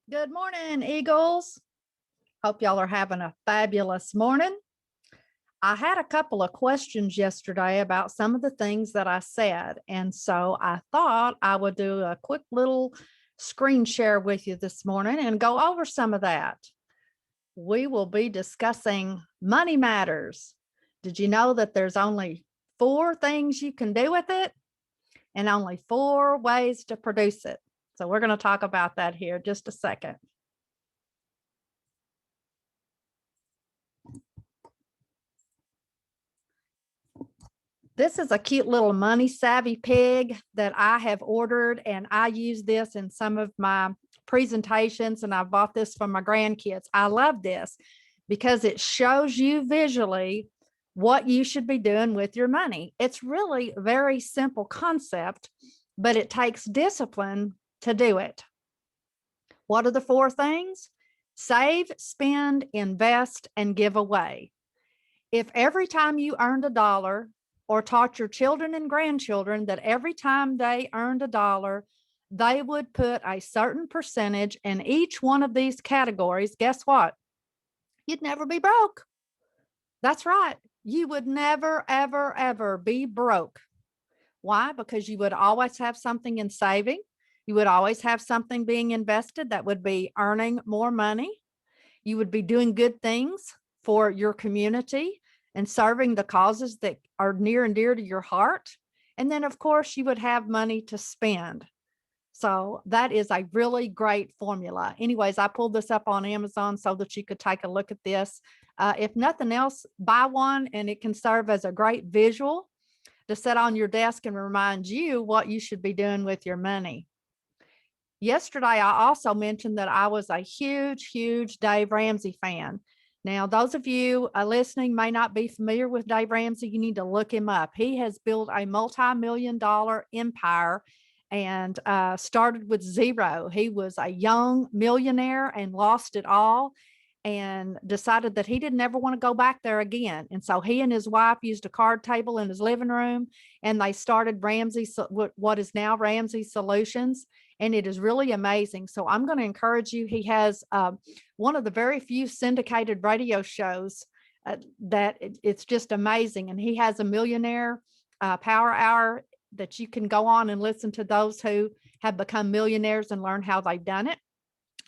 Good morning, Eagles. Hope y'all are having a fabulous morning. I had a couple of questions yesterday about some of the things that I said, and so I thought I would do a quick little screen share with you this morning and go over some of that. We will be discussing money matters. Did you know that there's only 4 things you can do with it and only 4 ways to produce it? So we're going to talk about that here just a second. This is a cute little money savvy pig that I have ordered, and I use this in some of my presentations, and I bought this for my grandkids. I love this because it shows you visually what you should be doing with your money. It's really a very simple concept, but it takes discipline to do it. What are the 4 things? Save, spend, invest, and give away. If every time you earned $1 or taught your children and grandchildren that every time they earned $1, they would put a certain percentage in each one of these categories, guess what? You'd never be broke. That's right. You would never, ever, ever be broke. Why? Because you would always have something in saving. You would always have something being invested that would be earning more money. You would be doing good things for your community and serving the causes that are near and dear to your heart. And then, of course, you would have money to spend. So that is a really great formula. Anyways, I pulled this up on Amazon so that you could take a look at this. If nothing else, buy one, and it can serve as a great visual to set on your desk and remind you what you should be doing with your money. Yesterday, I also mentioned that I was a huge Dave Ramsey fan. Now, those of you listening may not be familiar with Dave Ramsey. You need to look him up. He has built a multi-million-dollar empire and started with zero. He was a young millionaire and lost it all and decided that he didn't ever want to go back there again. And so he and his wife used a card table in his living room, and they started Ramsey, what is now Ramsey Solutions. And it is really amazing. So I'm going to encourage you. He has one of the very few syndicated radio shows that it's just amazing. And he has a millionaire power hour that you can go on and listen to those who have become millionaires and learn how they've done it.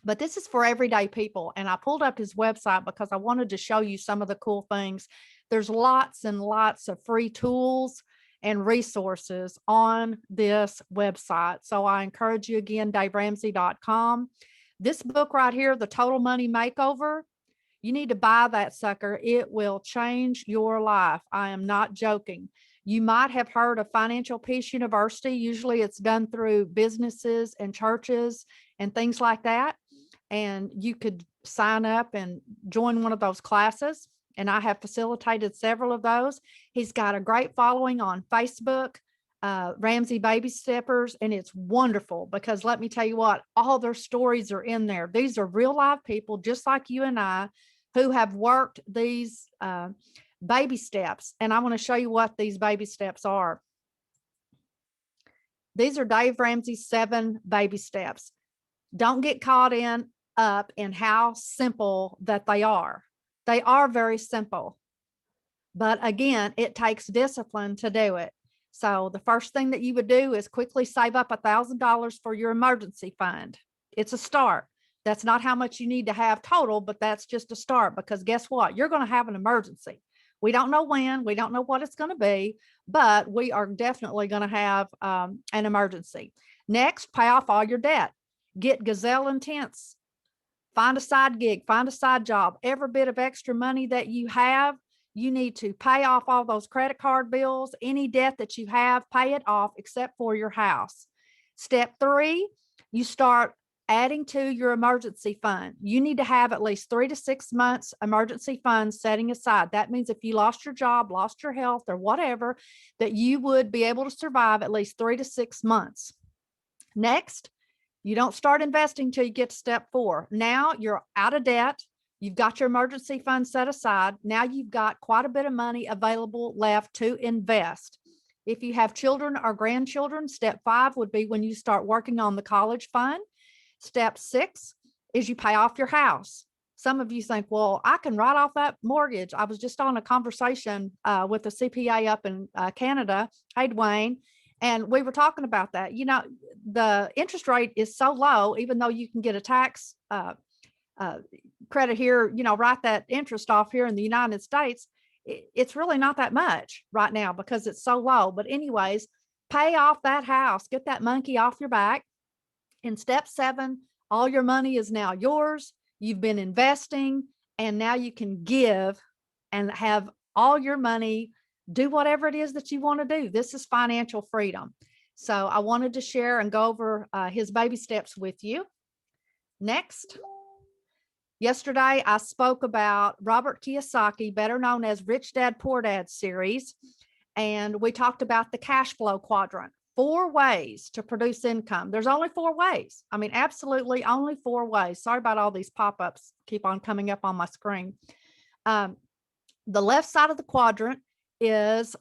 But this is for everyday people. And I pulled up his website because I wanted to show you some of the cool things. There's lots and lots of free tools and resources on this website. So I encourage you again, DaveRamsey.com. This book right here, The Total Money Makeover, you need to buy that sucker. It will change your life. I am not joking. You might have heard of Financial Peace University. Usually it's done through businesses and churches and things like that. And you could sign up and join one of those classes. And I have facilitated several of those. He's got a great following on Facebook, Ramsey Baby Steppers, and it's wonderful because let me tell you what, all their stories are in there. These are real live people just like you and I who have worked these baby steps. And I want to show you what these baby steps are. These are Dave Ramsey's 7 baby steps. Don't get caught up in how simple that they are. They are very simple, but again, it takes discipline to do it. So the first thing that you would do is quickly save up $1,000 for your emergency fund. It's a start. That's not how much you need to have total, but that's just a start because guess what? You're going to have an emergency. We don't know when, we don't know what it's going to be, but we are definitely going to have an emergency. Next, pay off all your debt. Get gazelle intense. Find a side gig, find a side job. Every bit of extra money that you have, you need to pay off all those credit card bills, any debt that you have, pay it off except for your house. Step 3, you start adding to your emergency fund. You need to have at least 3 to 6 months emergency funds setting aside. That means if you lost your job, lost your health or whatever, that you would be able to survive at least 3 to 6 months. Next, you don't start investing till you get to step 4. Now you're out of debt. You've got your emergency fund set aside. Now you've got quite a bit of money available left to invest. If you have children or grandchildren, step 5 would be when you start working on the college fund. Step 6 is you pay off your house. Some of you think, well, I can write off that mortgage. I was just on a conversation with a CPA up in Canada. Hey, Dwayne. And we were talking about that. You know, the interest rate is so low, even though you can get a tax credit here, you know, write that interest off here in the United States. It's really not that much right now because it's so low. But anyways, pay off that house, get that monkey off your back. In step 7, all your money is now yours. You've been investing, and now you can give and have all your money, do whatever it is that you want to do. This is financial freedom. So I wanted to share and go over his baby steps with you. Next. Yesterday, I spoke about Robert Kiyosaki, better known as Rich Dad, Poor Dad series. And we talked about the cash flow quadrant. 4 ways to produce income. There's only 4 ways. I mean, absolutely only 4 ways. Sorry about all these pop-ups keep on coming up on my screen. The left side of the quadrant is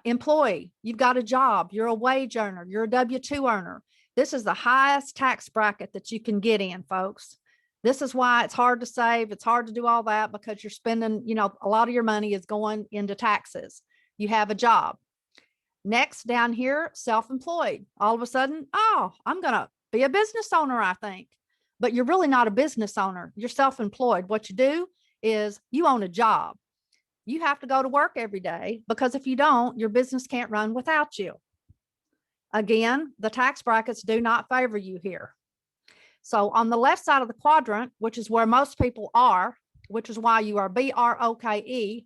employee. You've got a job. You're a wage earner. You're a W-2 earner. This is the highest tax bracket that you can get in, folks. This is why it's hard to save. It's hard to do all that because you're spending, you know, a lot of your money is going into taxes. You have a job. Next, down here, self-employed. All of a sudden, oh, I'm going to be a business owner, I think. But you're really not a business owner. You're self-employed. What you do is you own a job. You have to go to work every day because if you don't, your business can't run without you. Again, the tax brackets do not favor you here. So on the left side of the quadrant, which is where most people are, which is why you are BROKE,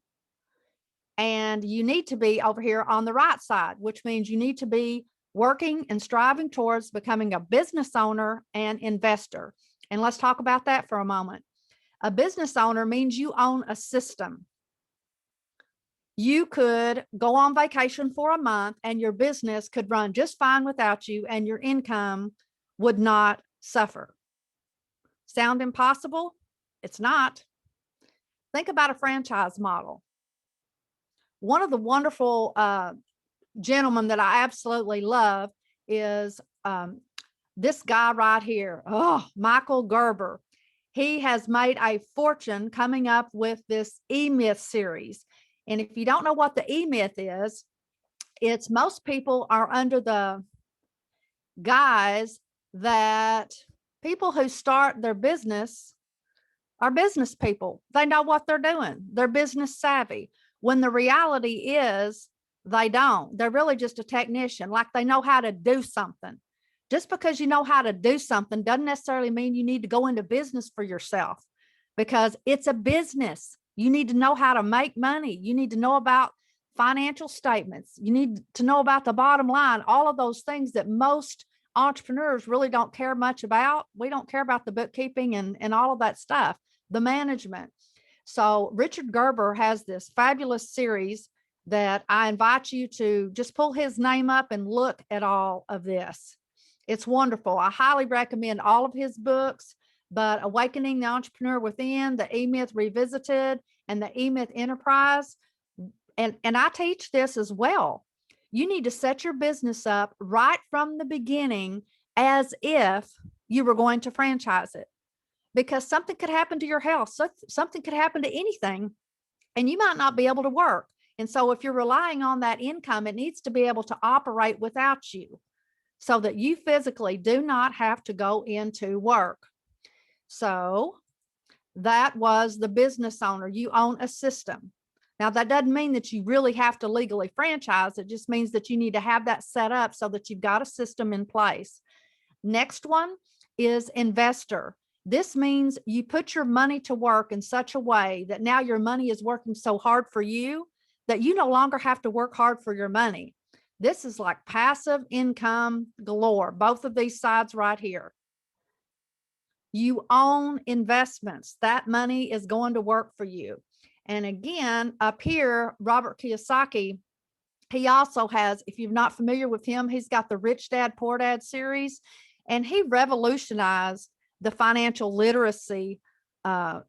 and you need to be over here on the right side, which means you need to be working and striving towards becoming a business owner and investor. And let's talk about that for a moment. A business owner means you own a system. You could go on vacation for a month and your business could run just fine without you and your income would not suffer. Sound impossible? It's not. Think about a franchise model. One of the wonderful gentlemen that I absolutely love is this guy right here. Oh, Michael Gerber. He has made a fortune coming up with this EMyth series. And if you don't know what the EMyth is, it's most people are under the guise that people who start their business are business people. They know what they're doing. They're business savvy. When the reality is they don't. They're really just a technician, like they know how to do something. Just because you know how to do something doesn't necessarily mean you need to go into business for yourself because it's a business. You need to know how to make money. You need to know about financial statements. You need to know about the bottom line, all of those things that most entrepreneurs really don't care much about. We don't care about the bookkeeping and all of that stuff, the management. So Richard Gerber has this fabulous series that I invite you to just pull his name up and look at all of this. It's wonderful. I highly recommend all of his books, but Awakening the Entrepreneur Within, the EMyth Revisited, and the EMyth Enterprise. And I teach this as well. You need to set your business up right from the beginning as if you were going to franchise it. Because something could happen to your health, something could happen to anything, and you might not be able to work. And so if you're relying on that income, it needs to be able to operate without you so that you physically do not have to go into work. So that was the business owner. You own a system. Now, that doesn't mean that you really have to legally franchise. It just means that you need to have that set up so that you've got a system in place. Next one is investor. This means you put your money to work in such a way that now your money is working so hard for you that you no longer have to work hard for your money. This is like passive income galore, both of these sides right here. You own investments. That money is going to work for you. And again, up here, Robert Kiyosaki, he also has, if you're not familiar with him, he's got the Rich Dad, Poor Dad series, and he revolutionized the financial literacy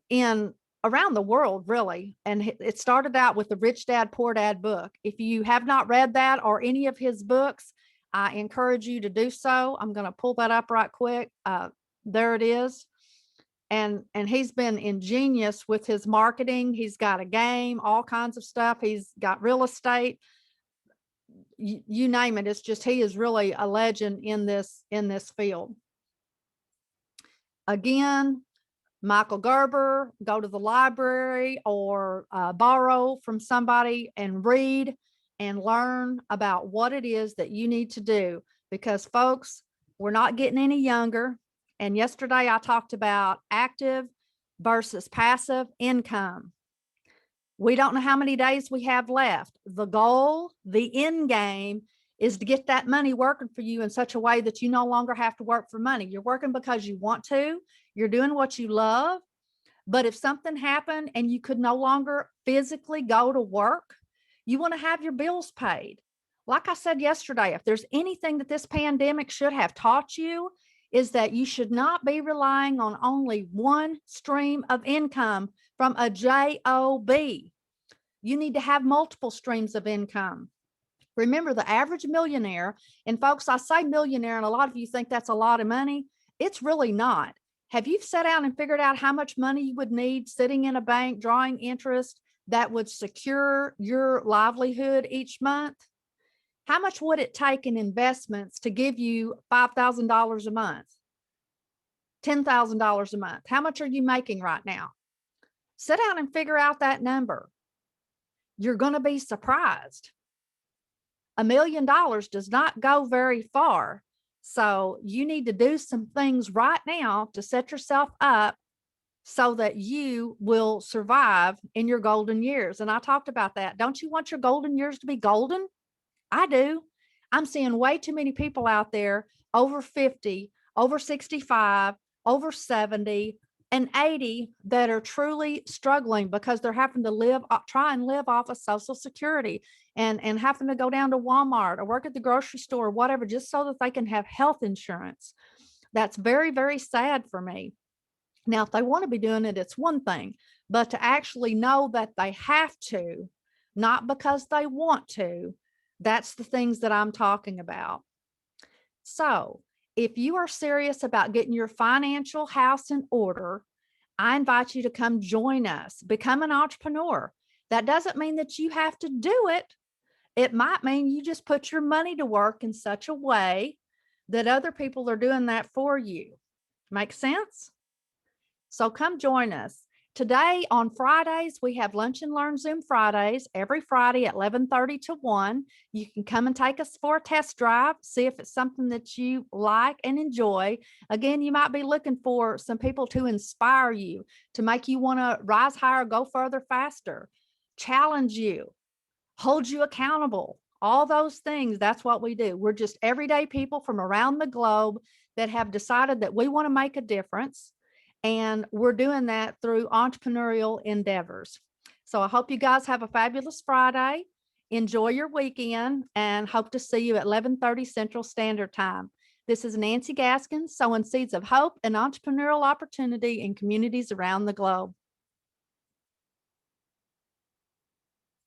in around the world, really. And it started out with the Rich Dad, Poor Dad book. If you have not read that or any of his books, I encourage you to do so. I'm going to pull that up right quick. There it is. and he's been ingenious with his marketing. He's got a game, all kinds of stuff. He's got real estate, you name it. It's just, he is really a legend in this field. Again, Michael Gerber, go to the library or borrow from somebody and read and learn about what it is that you need to do, because folks, we're not getting any younger. And yesterday I talked about active versus passive income. We don't know how many days we have left. The goal, the end game, is to get that money working for you in such a way that you no longer have to work for money. You're working because you want to, you're doing what you love. But if something happened and you could no longer physically go to work, you want to have your bills paid. Like I said yesterday, if there's anything that this pandemic should have taught you, is that you should not be relying on only one stream of income from a job. You need to have multiple streams of income. Remember, the average millionaire, and folks, I say millionaire, and a lot of you think that's a lot of money. It's really not. Have you sat down and figured out how much money you would need sitting in a bank, drawing interest that would secure your livelihood each month? How much would it take in investments to give you $5,000 a month, $10,000 a month? How much are you making right now? Sit down and figure out that number. You're going to be surprised. $1 million does not go very far. So you need to do some things right now to set yourself up so that you will survive in your golden years. And I talked about that. Don't you want your golden years to be golden? I do. I'm seeing way too many people out there over 50, over 65, over 70, and 80 that are truly struggling because they're having to try and live off of Social Security and having to go down to Walmart or work at the grocery store or whatever, just so that they can have health insurance. That's very, very sad for me. Now, if they want to be doing it, it's one thing, but to actually know that they have to, not because they want to, that's the things that I'm talking about. So if you are serious about getting your financial house in order, I invite you to come join us, become an entrepreneur. That doesn't mean that you have to do it. It might mean you just put your money to work in such a way that other people are doing that for you. Make sense? So come join us. Today on Fridays, we have Lunch and Learn Zoom Fridays, every Friday at 11:30 to 1. You can come and take us for a test drive, see if it's something that you like and enjoy. Again, you might be looking for some people to inspire you, to make you want to rise higher, go further, faster, challenge you, hold you accountable, all those things. That's what we do. We're just everyday people from around the globe that have decided that we want to make a difference. And we're doing that through entrepreneurial endeavors. So I hope you guys have a fabulous Friday. Enjoy your weekend and hope to see you at 11:30 Central Standard Time. This is Nancy Gaskins, sowing seeds of hope and entrepreneurial opportunity in communities around the globe.